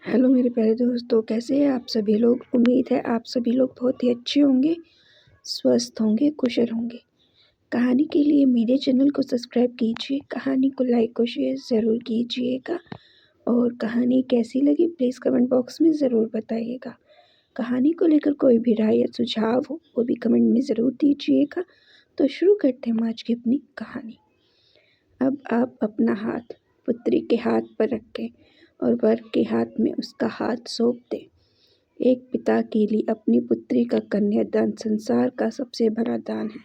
Hello मेरे प्यारे दोस्तों, कैसे हैं आप सभी लोग। उम्मीद है आप सभी लोग बहुत ही अच्छे होंगे, स्वस्थ होंगे, कुशल होंगे। कहानी के लिए मेरे चैनल को सब्सक्राइब कीजिए, कहानी को लाइक और शेयर ज़रूर कीजिएगा और कहानी कैसी लगी प्लीज़ कमेंट बॉक्स में ज़रूर बताइएगा। कहानी को लेकर कोई भी राय या सुझाव हो वो भी कमेंट में ज़रूर दीजिएगा। तो शुरू करते हैं आज की अपनी कहानी। अब आप अपना हाथ पुत्री के हाथ पर रखें और वर के हाथ में उसका हाथ सौंप दें। एक पिता के लिए अपनी पुत्री का कन्यादान संसार का सबसे बड़ा दान है।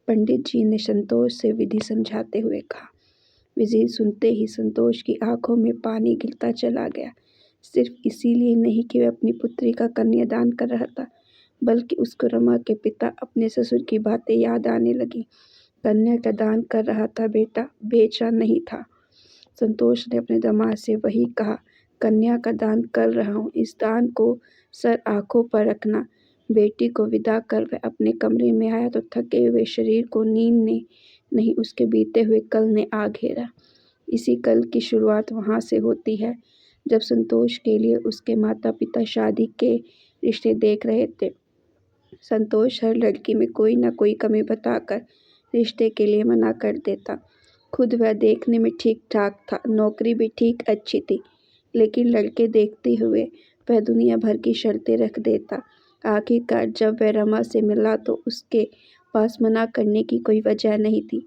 पंडित जी ने संतोष से विधि समझाते हुए कहा। विधि सुनते ही संतोष की आंखों में पानी गिरता चला गया। सिर्फ इसीलिए नहीं कि वह अपनी पुत्री का कन्यादान कर रहा था, बल्कि उसको रमा के पिता अपने ससुर की बातें याद आने लगी। कन्या का दान कर रहा था बेटा, बेचा नहीं था। संतोष ने अपने दामाद से वही कहा। कन्या का दान कर रहा हूँ, इस दान को सर आंखों पर रखना। बेटी को विदा कर वह अपने कमरे में आया तो थके हुए शरीर को नींद ने नहीं, उसके बीते हुए कल ने आ घेरा। इसी कल की शुरुआत वहाँ से होती है जब संतोष के लिए उसके माता पिता शादी के रिश्ते देख रहे थे। संतोष हर लड़की में कोई न कोई कमी बताकर रिश्ते के लिए मना कर देता। खुद वह देखने में ठीक ठाक था, नौकरी भी ठीक अच्छी थी, लेकिन लड़के देखते हुए वह दुनिया भर की शर्तें रख देता। आखिरकार जब वह रमा से मिला तो उसके पास मना करने की कोई वजह नहीं थी।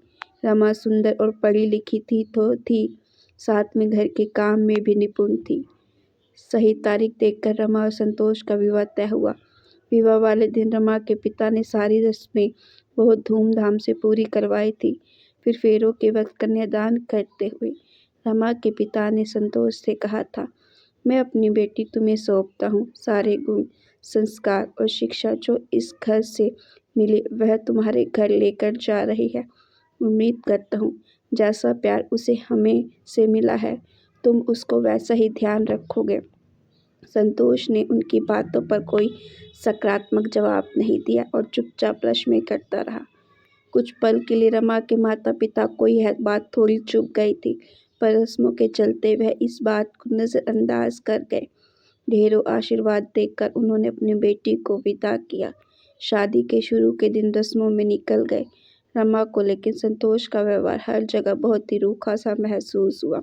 रमा सुंदर और पढ़ी लिखी थी तो थी, साथ में घर के काम में भी निपुण थी। सही तारीख देखकर रमा और संतोष का विवाह तय हुआ। विवाह वाले दिन रमा के पिता ने सारी रस्में बहुत धूमधाम से पूरी करवाई थी। फिर फेरों के वक्त कन्यादान करते हुए रमा के पिता ने संतोष से कहा था, मैं अपनी बेटी तुम्हें सौंपता हूँ। सारे गुण, संस्कार और शिक्षा जो इस घर से मिली वह तुम्हारे घर लेकर जा रही है। उम्मीद करता हूँ जैसा प्यार उसे हमें से मिला है तुम उसको वैसा ही ध्यान रखोगे। संतोष ने उनकी बातों पर कोई सकारात्मक जवाब नहीं दिया और चुपचाप रस्में करता रहा। कुछ पल के लिए रमा के माता पिता को यह बात थोड़ी चुभ गई थी, पर रस्मों के चलते वह इस बात को नज़रअंदाज कर गए। ढेरों आशीर्वाद देकर उन्होंने अपनी बेटी को विदा किया। शादी के शुरू के दिन रस्मों में निकल गए। रमा को लेकिन संतोष का व्यवहार हर जगह बहुत ही रूखा सा महसूस हुआ।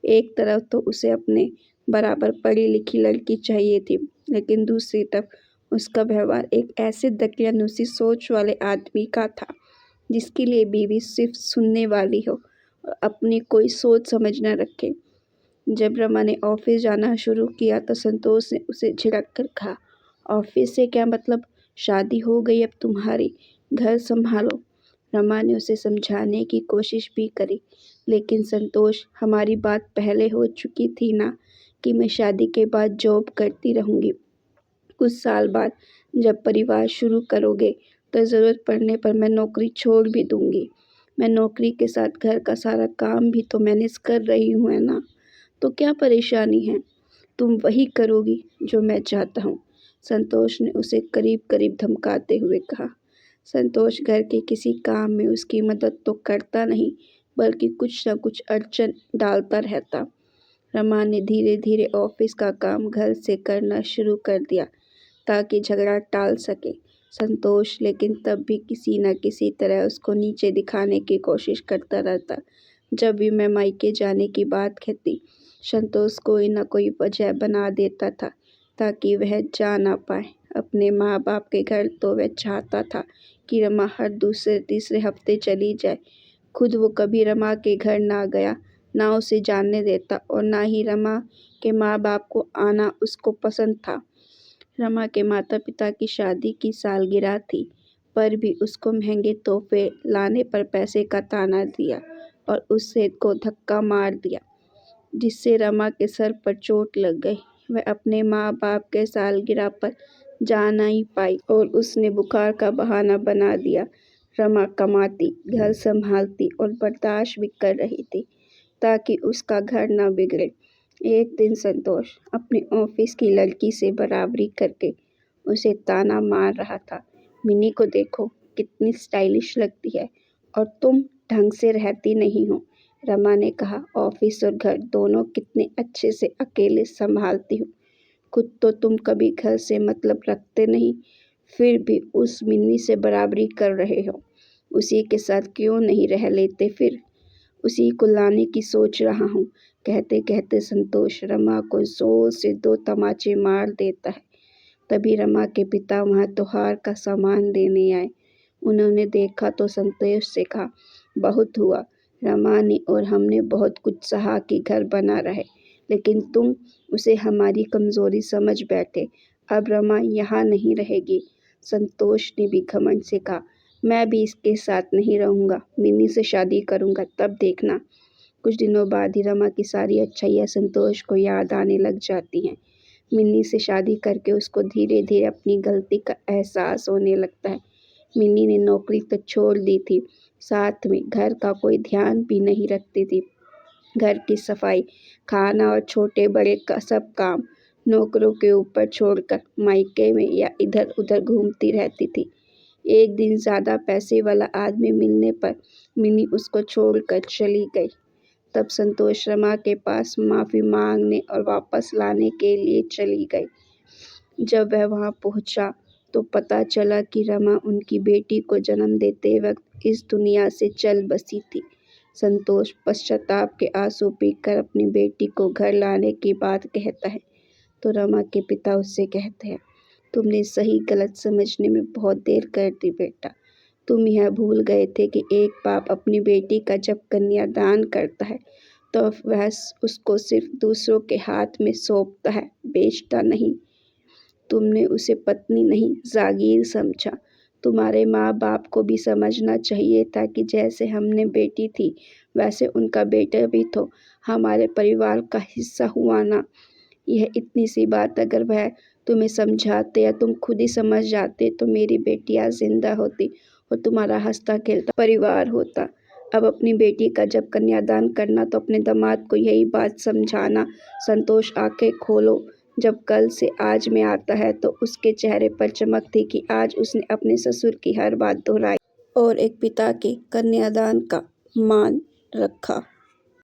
एक तरफ तो उसे अपने बराबर पढ़ी लिखी लड़की चाहिए थी, लेकिन दूसरी तरफ उसका व्यवहार एक ऐसे दकियानुसी सोच वाले आदमी का था जिसके लिए बीवी सिर्फ सुनने वाली हो और अपनी कोई सोच समझ न रखे। जब रमा ने ऑफिस जाना शुरू किया तो संतोष ने उसे झिड़क कर कहा, ऑफिस से क्या मतलब, शादी हो गई अब तुम्हारी, घर संभालो। रमा ने उसे समझाने की कोशिश भी करी, लेकिन संतोष, हमारी बात पहले हो चुकी थी ना कि मैं शादी के बाद जॉब करती रहूँगी। कुछ साल बाद जब परिवार शुरू करोगे तो ज़रूरत पड़ने पर मैं नौकरी छोड़ भी दूँगी। मैं नौकरी के साथ घर का सारा काम भी तो मैनेज कर रही हूँ, है ना? तो क्या परेशानी है? तुम वही करोगी जो मैं चाहता हूँ। संतोष ने उसे करीब करीब धमकाते हुए कहा। संतोष घर के किसी काम में उसकी मदद तो करता नहीं, बल्कि कुछ न कुछ अड़चन डालता रहता। रमा ने धीरे धीरे ऑफिस का काम घर से करना शुरू कर दिया ताकि झगड़ा टाल सके। संतोष लेकिन तब भी किसी न किसी तरह उसको नीचे दिखाने की कोशिश करता रहता। जब भी मैं मायके जाने की बात कहती, संतोष कोई न कोई वजह बना देता था ताकि वह जा ना पाए। अपने माँ बाप के घर तो वह चाहता था कि रमा हर दूसरे तीसरे हफ्ते चली जाए। खुद वो कभी रमा के घर ना गया, ना उसे जानने देता और ना ही रमा के माँ बाप को आना उसको पसंद था। रमा के माता पिता की शादी की सालगिरह थी, पर भी उसको महंगे तोहफे लाने पर पैसे का ताना दिया और उससे को धक्का मार दिया, जिससे रमा के सर पर चोट लग गई। वह अपने माँ बाप के सालगिरह पर जा नहीं पाई और उसने बुखार का बहाना बना दिया। रमा कमाती, घर संभालती और बर्दाश्त भी कर रही थी ताकि उसका घर न बिगड़े। एक दिन संतोष अपने ऑफिस की लड़की से बराबरी करके उसे ताना मार रहा था, मिनी को देखो कितनी स्टाइलिश लगती है और तुम ढंग से रहती नहीं हो। रमा ने कहा, ऑफिस और घर दोनों कितने अच्छे से अकेले संभालती हूँ। खुद तो तुम कभी घर से मतलब रखते नहीं, फिर भी उस मिन्नी से बराबरी कर रहे हो। उसी के साथ क्यों नहीं रह लेते फिर? उसी को लाने की सोच रहा हूँ। कहते कहते संतोष रमा को जोर से 2 तमाचे मार देता है। तभी रमा के पिता वहाँ त्योहार का सामान देने आए। उन्होंने देखा तो संतोष से कहा, बहुत हुआ, रमा ने और हमने बहुत कुछ सहा कि घर बना रहे, लेकिन तुम उसे हमारी कमजोरी समझ बैठे। अब रमा यहाँ नहीं रहेगी। संतोष ने भी घमंड से कहा, मैं भी इसके साथ नहीं रहूँगा, मिन्नी से शादी करूँगा, तब देखना। कुछ दिनों बाद ही रमा की सारी अच्छाइयाँ संतोष को याद आने लग जाती हैं। मिन्नी से शादी करके उसको धीरे धीरे अपनी गलती का एहसास होने लगता है। मिन्नी ने नौकरी तो छोड़ दी थी, साथ में घर का कोई ध्यान भी नहीं रखती थी। घर की सफाई, खाना और छोटे बड़े का सब काम नौकरों के ऊपर छोड़कर मायके में या इधर उधर घूमती रहती थी। एक दिन ज़्यादा पैसे वाला आदमी मिलने पर मिन्नी उसको छोड़कर चली गई। तब संतोष रमा के पास माफ़ी मांगने और वापस लाने के लिए चली गई। जब वह वहां पहुंचा तो पता चला कि रमा उनकी बेटी को जन्म देते वक्त इस दुनिया से चल बसी थी। संतोष पश्चाताप के आंसू पीकर अपनी बेटी को घर लाने की बात कहता है तो रमा के पिता उससे कहते हैं, तुमने सही गलत समझने में बहुत देर कर दी बेटा। तुम यह भूल गए थे कि एक बाप अपनी बेटी का जब कन्यादान करता है तो वह उसको सिर्फ दूसरों के हाथ में सौंपता है, बेचता नहीं। तुमने उसे पत्नी नहीं, जागीर समझा। तुम्हारे माँ बाप को भी समझना चाहिए था कि जैसे हमने बेटी थी वैसे उनका बेटा भी तो हमारे परिवार का हिस्सा हुआ ना। यह इतनी सी बात अगर वह तुम्हें समझाते या तुम खुद ही समझ जाते तो मेरी बेटी आज जिंदा होती और तुम्हारा हंसता खेलता परिवार होता। अब अपनी बेटी का जब कन्यादान करना तो अपने दामाद को यही बात समझाना। संतोष आंखें खोलो जब कल से आज में आता है तो उसके चेहरे पर चमक थी कि आज उसने अपने ससुर की हर बात दोहराई और एक पिता के कन्यादान का मान रखा।